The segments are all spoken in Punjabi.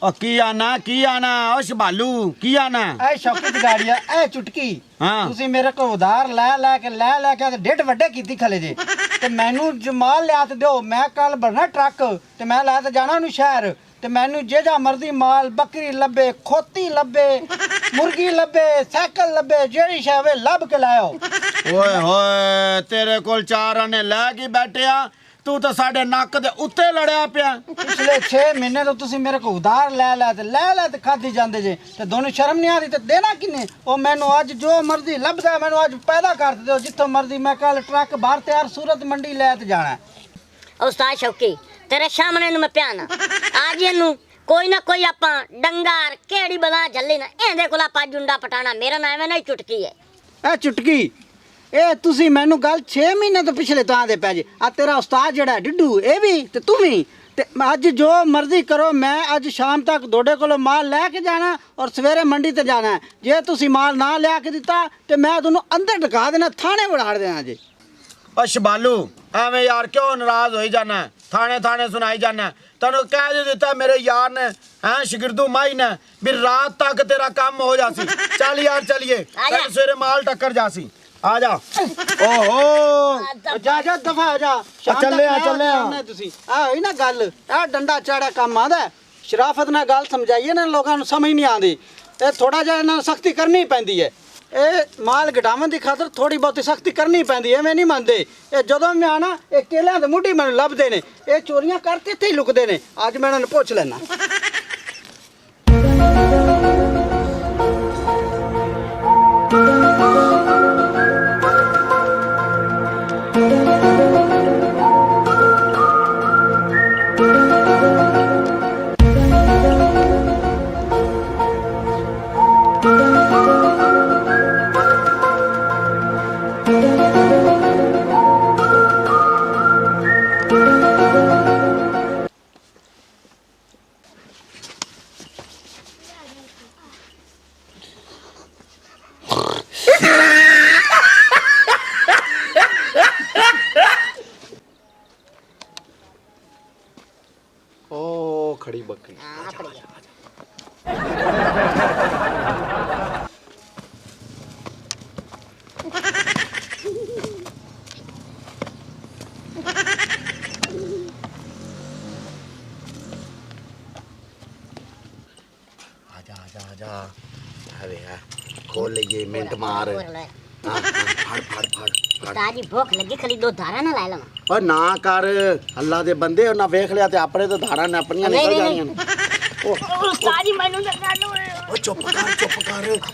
की आना ओ शबालू की आना ए शौकी गाड़िया ए चुटकी हाँ ਤੁਸੀਂ ਮੇਰੇ ਕੋਲ ਉਧਾਰ ਲੈ ਕੇ ਤੇ ਡੇਢ ਵੱਡੇ ਕੀਤੀ ਖਲੇ ਜੇ ਤੇ ਮੈਨੂੰ ਜਮਾਲ ਲਿਆ ਤੇ ਦਿਓ ਮੈਂ ਕੱਲ ਭਰਨਾ ਟਰੱਕ ਤੇ ਮੈਂ ਲੈ ਤੇ ਜਾਣਾ ਉਹਨੂੰ ਸ਼ਹਿਰ ਤੇ ਮੈਨੂੰ ਜਿਹੜਾ ਮਰਜ਼ੀ ਮਾਲ ਬੱਕਰੀ ਲੱਭੇ ਖੋਤੀ ਲੱਭੇ ਮੁਰਗੀ ਲੱਭੇ ਸਾਈਕਲ ਲੱਭੇ ਜਿਹੜੀ ਸ਼ੈ ਵੇ ਲੱਭ ਕੇ ਲਾਓ ओए होए तेरे कोल चार आने लै के बैठे तू तो साडे नक दे उत्ते लड़या पिया पिछले 6 महीने तो ਤੁਸੀਂ ਮੇਰੇ ਕੋਲ ਉਧਾਰ ਲੈ ਤੇ ਖਾਦੀ ਜਾਂਦੇ ਜੇ ਤੇ ਦੋਨੋਂ ਸ਼ਰਮ ਨਹੀਂ ਆਦੀ ਤੇ ਦੇਣਾ ਕਿੰਨੇ ਉਹ ਮੈਨੂੰ ਅੱਜ ਜੋ ਮਰਜ਼ੀ ਲੱਭਦਾ ਮੈਨੂੰ ਅੱਜ ਪੈਦਾ ਕਰ ਦਿਓ ਜਿੱਥੋਂ ਮਰਜ਼ੀ ਮੈਂ ਕੱਲ ਟਰੱਕ ਬਾਹਰ ਤਿਆਰ ਸੂਰਤ ਮੰਡੀ ਲੈ ਤੇ ਜਾਣਾ ਉਸਤਾਦ ਸ਼ੌਕੀ ਤੇਰੇ ਸਾਹਮਣੇ ਨੂੰ ਮੈਂ ਪਿਆਣਾ ਅੱਜ ਇਹਨੂੰ ਕੋਈ ਨਾ ਕੋਈ ਆਪਾਂ ਡੰਗਾਰ ਕਿਹੜੀ ਬਲਾ ਝੱਲੀ ਨਾ ਇਹਦੇ ਕੋਲ ਆਪਾਂ ਜੁੰਡਾ ਪਟਾਣਾ ਮੇਰਾ ਨਾਮ ਹੈ ਨਾ ਚੁਟਕੀ ਹੈ ਇਹ ਚੁਟਕੀ ਇਹ ਤੁਸੀਂ ਮੈਨੂੰ ਗੱਲ 6 ਮਹੀਨੇ ਤੋਂ ਪਿਛਲੇ ਤਾਂ ਦੇ ਪੈ ਜੇ ਆ ਤੇਰਾ ਉਸਤਾਦ ਜਿਹੜਾ ਡਿੱਡੂ ਇਹ ਵੀ ਤੇ ਤੂੰ ਵੀ ਤੇ ਅੱਜ ਜੋ ਮਰਜ਼ੀ ਕਰੋ ਮੈਂ ਅੱਜ ਸ਼ਾਮ ਤੱਕ ਤੁਹਾਡੇ ਕੋਲੋਂ ਮਾਲ ਲੈ ਕੇ ਜਾਣਾ ਔਰ ਸਵੇਰੇ ਮੰਡੀ ਤੇ ਜਾਣਾ ਜੇ ਤੁਸੀਂ ਮਾਲ ਨਾ ਲਿਆ ਕੇ ਦਿੱਤਾ ਤੇ ਮੈਂ ਤੁਹਾਨੂੰ ਅੰਦਰ ਢਕਾ ਦੇਣਾ ਥਾਣੇ ਵੜਾੜ ਦੇਣਾ ਜੀ ओ शबालू एवें यार क्यों नाराज होई जाना थाने थाने सुनाई जाना तैनू कह दिता मेरे यार ने हैं शिगिर्दू माई ने भी रात तक तेरा काम हो जासी चल यार चलिए कल सवेरे माल टक्कर जासी आ जा ओहो ਜਾ ਦਫਾ ਹੋ ਜਾ ਚੱਲੇ ਆ ਤੁਸੀਂ ਆ ਹੋਈ ਨਾ ਗੱਲ ਆ ਡੰਡਾ ਚਾੜਾ ਕੰਮ ਆਂਦਾ ਸ਼ਰਾਫਤ ਨਾਲ ਗੱਲ ਸਮਝਾਈਏ ਨਾ ਲੋਕਾਂ ਨੂੰ ਸਮਝ ਨਹੀਂ ਆਉਂਦੀ ਇਹ ਥੋੜਾ ਜਿਹਾ ਇਹਨਾਂ ਨੂੰ ਸਖਤੀ ਕਰਨੀ ਪੈਂਦੀ ਹੈ ਇਹ ਮਾਲ ਘਟਾਉਣ ਦੀ ਖਾਤਰ ਥੋੜੀ ਬਹੁਤੀ ਸਖਤੀ ਕਰਨੀ ਪੈਂਦੀ ਐਵੇਂ ਨਹੀਂ ਮੰਨਦੇ ਇਹ ਜਦੋਂ ਮੈਂ ਆਣਾ ਇਹ ਕੇਲਿਆਂ ਦੇ ਮੁੱਢੀ ਮੈਨੂੰ ਲੱਭਦੇ ਨੇ ਇਹ ਚੋਰੀਆਂ ਕਰਕੇ ਇੱਥੇ ਹੀ ਲੁਕਦੇ ਨੇ ਅੱਜ ਮੈਂ ਇਹਨਾਂ ਨੂੰ ਪੁੱਛ ਲੈਣਾ खड़ी बकरी आजा अरे यार खोल लिए मिनट मार ताजी भूख लगी खली दो धारा ना ला लवा और ना कर अल्लाह दे बंदे और ना वेख लिया ते अपने तो धारा ने अपनियां निकल जानियां ताजी मैनू लगा दो ओ चुप कर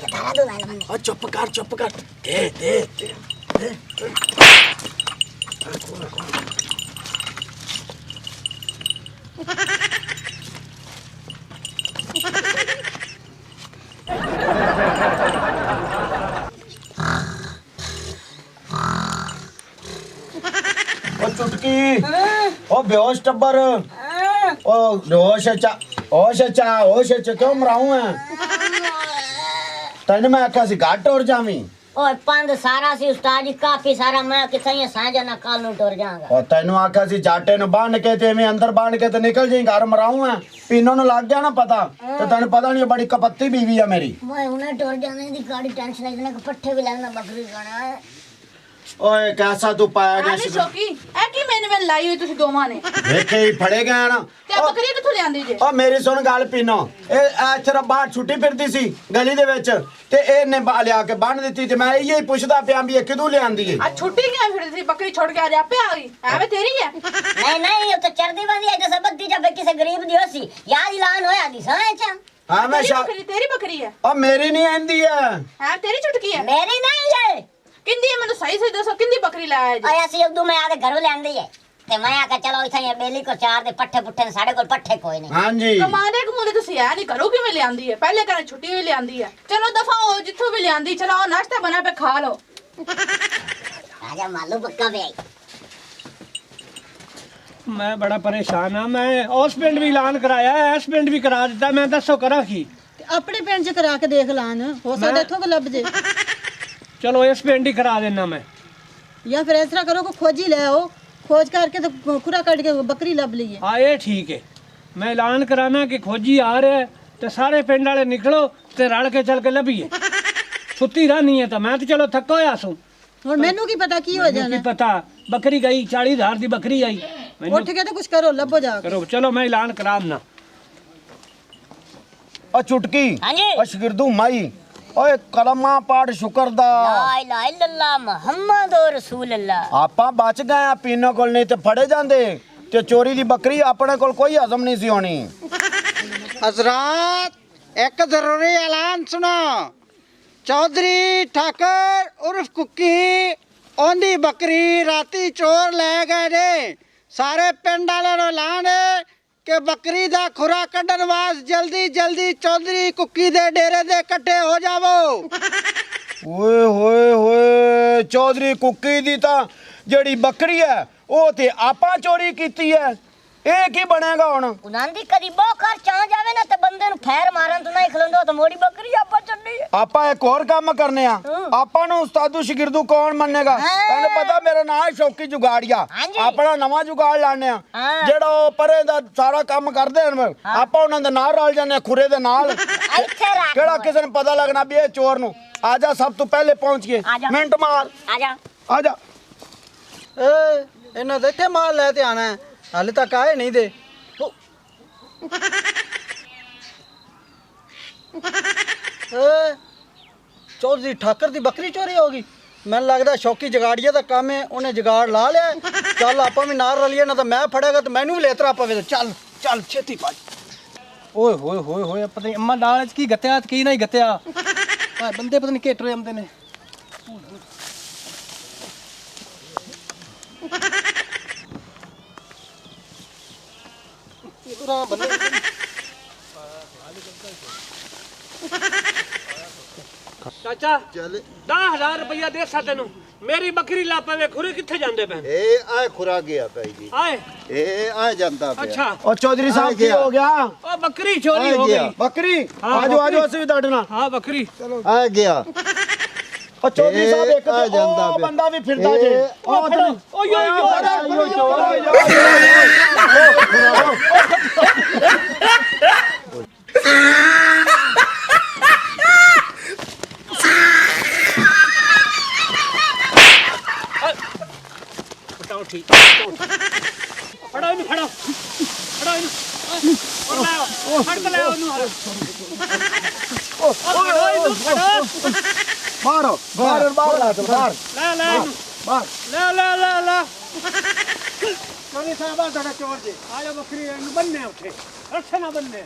धारा दो ला लवा ओ चुप कर दे ओ चुटकी ओ बेहोश टब्बर ओ बेहोश होश क्यों मराऊं है तने मैं आखा सी घाट और जावी ओए पंद सारा सी उस्ताद जी काफी सारा मैं किथे सांझा ना कल नु टुर जाऊंगा और तैनू आखा सी जाटे नु बांध के ते में अंदर बांध के ते निकल जाई घर मराऊं है पीनो नु लग गया ना पता तो तने पता नहीं बड़ी कपत्ती बीवी है मेरी मैं उन्हें टुर जाने दी गाड़ी टेंशन है इतने पट्ठे भी लेना बकरी खाना है ओए कैसा तू पाया गया ਆਨੀ ਸ਼ੌਕੀ ਇਹ ਕੀ ਮੈਨੂੰ ਲਾਈ ਹੋਈ ਤੁਸੀਂ ਦੋਵਾਂ ਨੇ ਵੇਖੇ ਹੀ ਫੜੇ ਗਏ ਨਾ ਤੇ ਬੱਕਰੀ ਕਿੱਥੋਂ ਲਿਆਂਦੀ ਜੇ ਓ ਮੇਰੀ ਸੁਣ ਗੱਲ ਪੀਨੋ ਇਹ ਇੱਥੇ ਬਾਹਰ ਛੁੱਟੀ ਫਿਰਦੀ ਸੀ ਗਲੀ ਦੇ ਵਿੱਚ ਤੇ ਇਹਨੇ ਲਿਆ ਕੇ ਬੰਨ ਦਿੱਤੀ ਤੇ ਮੈਂ ਇਹੀ ਪੁੱਛਦਾ ਪਿਆ ਵੀ ਇਹ ਕਿਦੋਂ ਲਿਆਂਦੀ ਏ ਆ ਛੁੱਟੀ ਕਿਵੇਂ ਫਿਰਦੀ ਸੀ ਬੱਕਰੀ ਛੋੜ ਕੇ ਆ ਜਾ ਆਪੇ ਆ ਗਈ ਐਵੇਂ ਤੇਰੀ ਹੈ नहीं ये तो चरदी बंदी है जैसे बद्दी जब किसी गरीब दी होसी याद ऐलान होया दी साए चा हाँ मैं तेरी बकरी है ओ मेरी नहीं आंदी है है तेरी चुटकी है मेरी नहीं है किंदी है मैं सही से दसो किंदी बकरी लाया जी आया सी उदू मैं आदे घर ले आंदी है ते मैं आके चलो इथे ये बेली को चार दे पट्ठे पुट्ठे ने साडे कोल पट्ठे कोई नहीं हां जी कमाने के मुंडे तुसी है नहीं करो कि मैं ले आंदी है पहले करे छुट्टी भी ले आंदी है चलो दफा हो जिथों भी ले आंदी चलो नाश्ता बना पे खा लो आजा मालू पक्का पे आई मैं बड़ा परेशान हाँ मैं उस पिंड भी ऐलान कराया है इस पिंड भी करा दिता मैं दसो करा की अपने पिंड च करा के देख लान हो सकता इथों को लभ जे चलो इस पिंड ही करा देना मैं या फिर इस तरह करो को खोजी ले आओ खोज करके तो खुरा कट के बकरी लभ लीए हाँ ये ठीक है मैं ऐलान कराना कि खोजी आ रहा है ते सारे पिंड वाले निकलो ते रल के चल के लभीए छुट्टी रहनी है तो मैं तो चलो थका होया सूं ਹੁਣ ਮੈਨੂੰ ਕੀ ਪਤਾ ਕੀ ਹੋ की ਜਾਣਾ पता बकरी गई 40,000 दी बकरी आई मैनू ਉੱਠ ਕੇ ਤੇ ਕੁਝ ਕਰੋ ਲੱਭੋ ਜਾ ਕੇ करो चलो मैं ऐलान कराना ਓ ਚੁਟਕੀ ਹਾਂਜੀ ਓ ਸ਼ਗਿਰਦੂ ਮਾਈ ਓਏ ਕਲਮਾ ਪਾਠ ਸ਼ੁਕਰ ਦਾ ਲਾ ਇਲਾਹਾ ਇਲੱਲਾ ਮੁਹੰਮਦ ਰਸੂਲ ਅੱਲਾਹ ਆਪਾਂ ਬਚ ਗਏ ਆ ਪੀਨੋ ਕੋਲ ਨਹੀਂ ਤੇ ਫੜੇ ਜਾਂਦੇ ਤੇ ਚੋਰੀ ਦੀ ਬੱਕਰੀ ਆਪਣੇ ਕੋਲ ਕੋਈ ਹਜ਼ਮ ਨਹੀਂ ਸੀ ਹੋਣੀ हजरात एक जरूरी ऐलान सुनो चौधरी ठाकर उर्फ कुक्की ओंदी बकरी राती चोर ले गए ने सारे पिंड वाले नु ऐलान है कि बकरी दा खुरा कड्ढन वास जल्दी जल्दी चौधरी कुक्की दे डेरे दे इकट्ठे हो जावो ਓਏ ਹੋਏ ਹੋਏ ਚੌਧਰੀ ਕੁੱਕੀ ਦੀ ਤਾਂ ਜਿਹੜੀ ਬੱਕਰੀ ਹੈ ਉਹ ਤੇ ਆਪਾਂ ਚੋਰੀ ਕੀਤੀ ਹੈ ਇਹ ਕੀ ਬਣੇਗਾ ਹੁਣ ਉਹਨਾਂ ਦੀ ਕਦੀ ਬਹੁ ਘਰ ਚਾ ਜਾਵੇ ਨਾ ਤੇ ਬੰਦੇ ਨੂੰ ਫੈਰ ਮਾਰਨ ਤੋਂ ਨਹੀਂ ਖਲੋਂਦਾ ਤਾਂ ਮੋੜੀ ਬੱਕਰੀ ਆਪਾਂ ਚੱਲੀ ਆਪਾਂ ਇੱਕ ਹੋਰ ਕੰਮ ਕਰਨੇ ਆ ਆਪਾਂ ਨੂੰ ਉਸਤਾਦੂ ਸ਼ਗਿਰਦੂ ਕੌਣ ਮੰਨੇਗਾ ਤੈਨੂੰ ਪਤਾ ਮੇਰਾ ਨਾਮ ਹੈ ਸ਼ੌਕੀ ਜੁਗਾੜੀਆ ਹਾਂਜੀ। ਆਪਣਾ ਨਵਾਂ ਜੁਗਾੜ ਲਾਣੇ ਆ ਹਾਂ। ਜਿਹੜਾ ਉਹ ਪਰੇ ਦਾ ਸਾਰਾ ਕੰਮ ਕਰਦੇ ਹਨ ਆਪਾਂ ਉਹਨਾਂ ਦੇ ਨਾਲ ਰਲ ਜਾਂਦੇ ਆ ਖੁਰੇ ਦੇ ਨਾਲ ਇੱਥੇ ਰੱਖ ਕਿਹੜਾ ਕਿਸੇ ਨੂੰ ਪਤਾ ਲੱਗਣਾ ਵੀ ਇਹ ਚੋਰ ਨੂੰ ਆ ਜਾ ਸਭ ਤੋਂ ਪਹਿਲੇ ਪਹੁੰਚ ਗਏ ਆ ਜਾ। ਮਿੰਟ ਮਾਰ ਆ ਜਾ ਆ ਜਾ ए इन्हों देखे माल लेते आना है हाले तक आए नहीं दे चौधरी ठाकर दी बकरी चोरी होगी मैं लगता शौकी जगाड़िया का काम है उन्हें जगाड़ ला लिया चल आप भी नार रलिए ना तो मैं फड़ेगा तो मैनू भी लेतरा पवे चल चल छेती पाज ਓਏ ਹੋਏ ਹੋਏ ਹੋਏ ਪਤਾ ਨਹੀਂ ਅੰਮਾ ਦਾਲ ਚ ਕੀ ਗੱਤਿਆ ਤੇ ਕੀ ਨਹੀਂ ਗੱਤਿਆ ਆ ਬੰਦੇ ਪਤਾ ਨਹੀਂ ਘੇਟ ਰਹੇ ਆਉਂਦੇ ਨੇ ਚਾਚਾ ਚੱਲ 10000 ਰੁਪਇਆ ਦੇ ਸਾ ਤੈਨੂੰ ਮੇਰੀ ਬੱਕਰੀ ਲਾ ਪਵੇ ਖੁਰੇ ਕਿੱਥੇ ਜਾਂਦੇ ਪਏ ਇਹ ਆ ਖੁਰਾ ਗਿਆ ਭਾਈ ਜੀ ਆਏ ਇਹ ਆ ਜਾਂਦਾ ਪਿਆ ਅੱਛਾ ਉਹ ਚੌਧਰੀ ਸਾਹਿਬ ਕੀ ਗਿਆ। ਹੋ ਗਿਆ ਉਹ ਬੱਕਰੀ ਚੋਰੀ ਹੋ ਗਿਆ। ਗਈ ਬੱਕਰੀ ਹਾਂ, ਆਜੋ ਆਜੋ ਬੱਕਰੀ। ਅਸੀਂ ਵੀ ਤੁਹਾਡੇ ਨਾਲ ਹਾਂ ਬੱਕਰੀ ਆ ਗਿਆ ਉਹ ਚੌਧਰੀ ਸਾਹਿਬ ਇੱਕ ਆ ਤੇ ਜਾਂਦਾ ਉਹ ਪਿਆ। ਬੰਦਾ ਵੀ ਫਿਰਦਾ ਜੇ ਇਹ- ਉਹ ਫੜੋ ਓਏ ਓਏ ਪਟਾਓ ਠੀਕ ਫੜੋ ਇਹਨੂੰ ਫੜੋ ਫੜੋ ਇਹਨੂੰ ਉਹ ਲੈ ਆਓ, ਫੜ ਕੇ ਲੈ ਆਓ ਇਹਨੂੰ ਓਏ ਇਹਨੂੰ ਫੜੋ ਮਾਰੋ ਬਾਹਰ ਬਾਹਰ ਲਾ ਦੋ ਬਾਹਰ ਲੈ ਲੈ ਇਹਨੂੰ ਬਾਹਰ ਲੈ ਲੈ ਲੈ ਲੈ चौधरी साहब आ चोर जी ਆ ਜਾ ਬੱਕਰੀ ਇਹਨੂੰ ਬੰਨੇ ਉੱਥੇ ਰੱਸੇ ਨਾ ਬੰਨੇ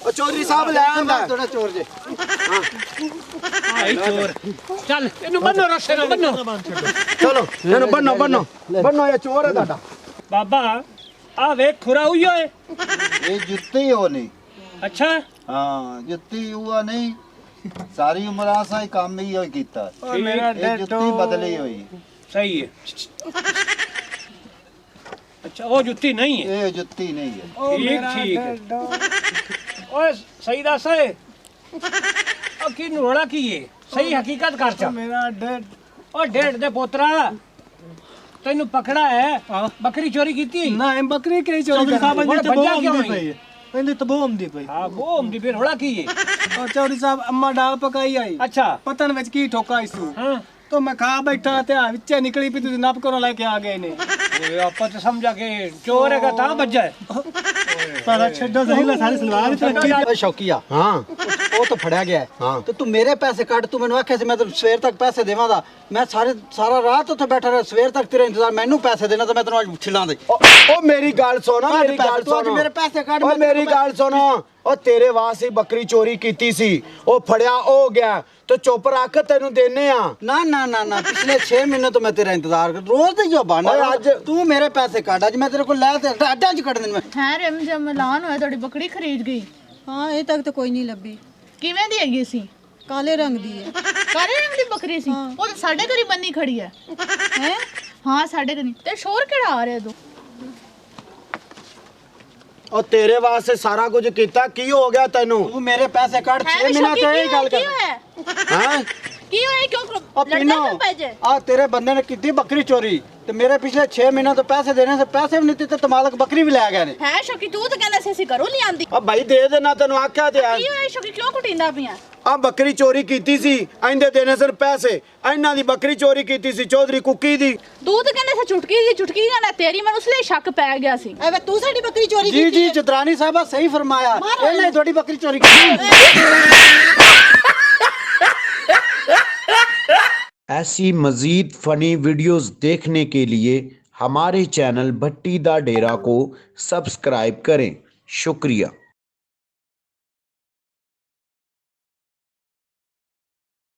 ਉਹ ਚੌਧਰੀ ਸਾਹਿਬ ਲੈ ਆਂਦਾ थोड़ा चोर जी ਆਈ ਚੋਰ ਚੱਲ ਇਹਨੂੰ ਬੰਨੋ ਰੱਸੇ ਨਾਲ ਬੰਨੋ ਚਲੋ ਇਹਨੂੰ ਬੰਨੋ ਬੰਨੋ ਬੰਨੋ ਇਹ ਚੋਰ ਹੈ ਤੁਹਾਡਾ ਬਾਬਾ ਆ ਵੇਖ ਖੁਰਾ ਹੋਈ ਓਏ ਇਹ ਜੁੱਤੀ ਹੋ ਨਹੀਂ ਅੱਛਾ ਹਾਂ ਜੁੱਤੀ ਹੁਆ ਨਹੀਂ ਸਾਰੀ ਉਮਰ ਆਸਾ ਹੀ ਕੰਮ ਹੀ ਹੋਈ ਕੀਤਾ ਮੇਰਾ ਇਹ ਜੁੱਤੀ ਬਦਲੀ ਹੋਈ ਸਹੀ ਹੈ ਅੱਛਾ ਉਹ ਜੁੱਤੀ ਨਹੀਂ ਹੈ ਇਹ ਜੁੱਤੀ ਨਹੀਂ ਹੈ ਠੀਕ ਠੀਕ ਓਏ ਸਹੀ ਦੱਸ ਓਏ ਉਹ ਕੀ ਨੋੜਾ ਕੀ ਹੈ ਸਹੀ ਹਕੀਕਤ ਕਰ ਚਾ मेरा डेढ़ ਓ ਡੇਢ ਦੇ ਪੋਤਰਾ ਤੈਨੂੰ ਪਕੜਾ ਹੈ ਬੱਕਰੀ ਚੋਰੀ ਕੀਤੀ ना हम बकरी के चोरी साहब जी तो बहुत आमदी पई है। पहले तो बहुत आमदी पई ਹਾਂ ਉਹ ਹੁੰਦੀ ਫਿਰ ਹੋੜਾ ਕੀ ਹੈ और चौधरी साहब अम्मा डाल पकाई आई ਅੱਛਾ पतन विच की ठोका इसू ਹਾਂ तो मैं खा बैठा ते विच निकली पी तुझे नप करो लेके आ गए ने ਓਏ ਆਪਾਂ ਤਾਂ ਸਮਝਾ ਕੇ ਚੋਰ ਹੈਗਾ ਤਾਂ ਵੱਜਾ ਹੈ सारा छड्डो सही ला सारी सलवार शौकिया ਹਾਂ ਉਹ ਤਾਂ ਫੜਿਆ ਗਿਆ ਹਾਂ। ਤੇ ਤੂੰ ਮੇਰੇ ਪੈਸੇ ਕੱਢ ਤੂੰ ਮੈਨੂੰ ਆਖਿਆ ਸੀ ਮੈਂ ਤੈਨੂੰ ਸਵੇਰ ਤੱਕ ਪੈਸੇ ਦੇਵਾਂਗਾ ਮੈਂ ਸਾਰਾ ਰਾਤ ਉੱਥੇ ਬੈਠਾ ਰਿਹਾ ਸਵੇਰ ਤੱਕ ਤੇਰਾ ਇੰਤਜ਼ਾਰ ਮੈਨੂੰ ਪੈਸੇ ਦੇਣਾ ਤਾਂ ਮੈਂ ਤੈਨੂੰ ਅੱਜ ਛਿਲਾਂ ਦੇ ਉਹ ਮੇਰੀ ਗੱਲ ਸੁਣੋ ਕੱਢ ਮੇਰੀ ਗੱਲ ਪੈਸੇ, ਤੂੰ ਅੱਜ ਸੁਣੋ ਮੇਰੇ ਪੈਸੇ ਕੱਢ, ਉਹ ਮੈਂ ਮੇਰੀ ਤੈਨੂੰ ਗੱਲ ਸੁਣੋ ਉਹ ਤੇਰੇ ਵਾਸਤੇ ਬੱਕਰੀ ਚੋਰੀ ਕੀਤੀ ਸੀ ਉਹ ਫੜਿਆ ਉਹ ਗਿਆ ਤੇ ਚੁੱਪ ਰੱਖ ਤੈਨੂੰ ਦੇਨੇ ਆ ਨਾ ਨਾ ਨਾ ਨਾ ਪਿਛਲੇ 6 ਮਹੀਨੇ ਤੋਂ ਮੈਂ ਤੇਰਾ ਇੰਤਜ਼ਾਰ ਕਰ ਰੋਜ਼ ਦੀ ਜੋ ਬਹਾਨਾ ਓਏ ਅੱਜ- ਤੂੰ ਮੇਰੇ ਪੈਸੇ ਕੱਢ ਅੱਜ ਮੈਂ ਤੇਰੇ ਕੋਲ ਲੈ ਤੇ ਅੱਡਾਂ 'ਚ ਕੱਢ ਦੇਣ ਮੈਂ ਹੈ ਰਿਮ ਜਮ ਐਲਾਨ ਹੋਇਆ ਤੁਹਾਡੀ ਬੱਕਰੀ ਖਰੀਦ ਗਈ ਹਾਂ ਇਹ ਤੱਕ ਤਾਂ ਕੋਈ ਨਹੀਂ ਲੱਭੀ ਕਿਵੇਂ ਦੀ ਹੈਗੀ ਸੀ ਕਾਲੇ ਰੰਗ ਦੀ ਹੈ ਕਾਲੇ ਰੰਗ ਦੀ ਬੱਕਰੀ ਸੀ ਉਹ ਤਾਂ ਸਾਡੇ ਘਰੀ ਬੰਨੀ ਖੜੀ ਹੈ ਹੈ ਹਾਂ ਸਾਡੇ ਘਰੀ ਤੇ ਸ਼ੋਰ ਕਿਹੜਾ ਆ ਰਿਹਾ ਤੂੰ ਉਹ ਤੇਰੇ ਵਾਸਤੇ ਸਾਰਾ ਕੁਝ ਕੀਤਾ ਕੀ ਹੋ ਗਿਆ ਤੈਨੂੰ ਤੂੰ ਮੇਰੇ ਪੈਸੇ ਕੱਢ 6 ਹੈ ਵੀ ਮਹੀਨੇ ਸ਼ੌਕੀ ਤੋਂ ਇਹ ਗੱਲ ਕੀ ਕਰ ਹੋਇਆ ਹੈ ਕੀ ਹੋਇਆ ਕਿਉਂ ਆ ਲੜਦੇ ਪੀਨੋ ਕਿਉਂ ਪੈ ਜੇ ਆ ਤੇਰੇ ਬੰਦੇ ਨੇ ਕੀਤੀ ਬੱਕਰੀ ਚੋਰੀ ਤੇ ਮੇਰੇ ਪਿਛਲੇ 6 ਮਹੀਨੇ ਤੋਂ ਪੈਸੇ ਦੇਣੇ ਸੀ, ਪੈਸੇ ਵੀ ਨਹੀਂ ਦਿੱਤੇ ਤੇ ਮਾਲਕ ਬੱਕਰੀ ਵੀ ਲੈ ਗਏ ਨੇ। ਹੈ ਸ਼ੌਕੀ ਤੂੰ ਤਾਂ ਕਹਿੰਦਾ ਸੀ ਅਸੀਂ ਘਰੋਂ ਲਿਆਂਦੀ। ਆ ਭਾਈ ਦੇ ਦੇਣਾ ਤੈਨੂੰ ਆਖਿਆ ਤੇ ਆ। ਕੀ ਹੋਇਆ ਸ਼ੌਕੀ ਕਿਉਂ ਕੁਟਿੰਦਾ ਪਿਆ? ਆ ਬੱਕਰੀ ਚੋਰੀ ਕੀਤੀ ਸੀ, ਆਂਦੇ ਦੇਣੇ ਸਨ ਪੈਸੇ, ਇਹਨਾਂ ਦੀ ਬੱਕਰੀ ਚੋਰੀ ਕੀਤੀ ਸੀ ਚੌਧਰੀ ਕੁੱਕੀ ਦੀ। ਤੂੰ ਤਾਂ ਕਹਿੰਦਾ ਸੀ ਚੁਟਕੀ ਨਾ ਤੇਰੀ, ਮੈਨੂੰ ਉਸ ਲਈ ਸ਼ੱਕ ਪੈ ਗਿਆ ਸੀ। ਐਵੇਂ ਤੂੰ ਸਾਡੀ ਬੱਕਰੀ ਚੋਰੀ ਜੀ ਕੀਤੀ ਜੀ ਹੈ। ਚਤਰਾਨੀ ਸਾਹਿਬਾ ਸਹੀ ਫਰਮਾਇਆ, ਇਹਨੇ ਤੁਹਾਡੀ ਬੱਕਰੀ ਚੋਰੀ ਕੀਤੀ। ऐसी मज़ीद फ़नी वीडियोज़ देखने के लिए हमारे चैनल भट्टी दा डेरा को सब्सक्राइब करें। शुक्रिया।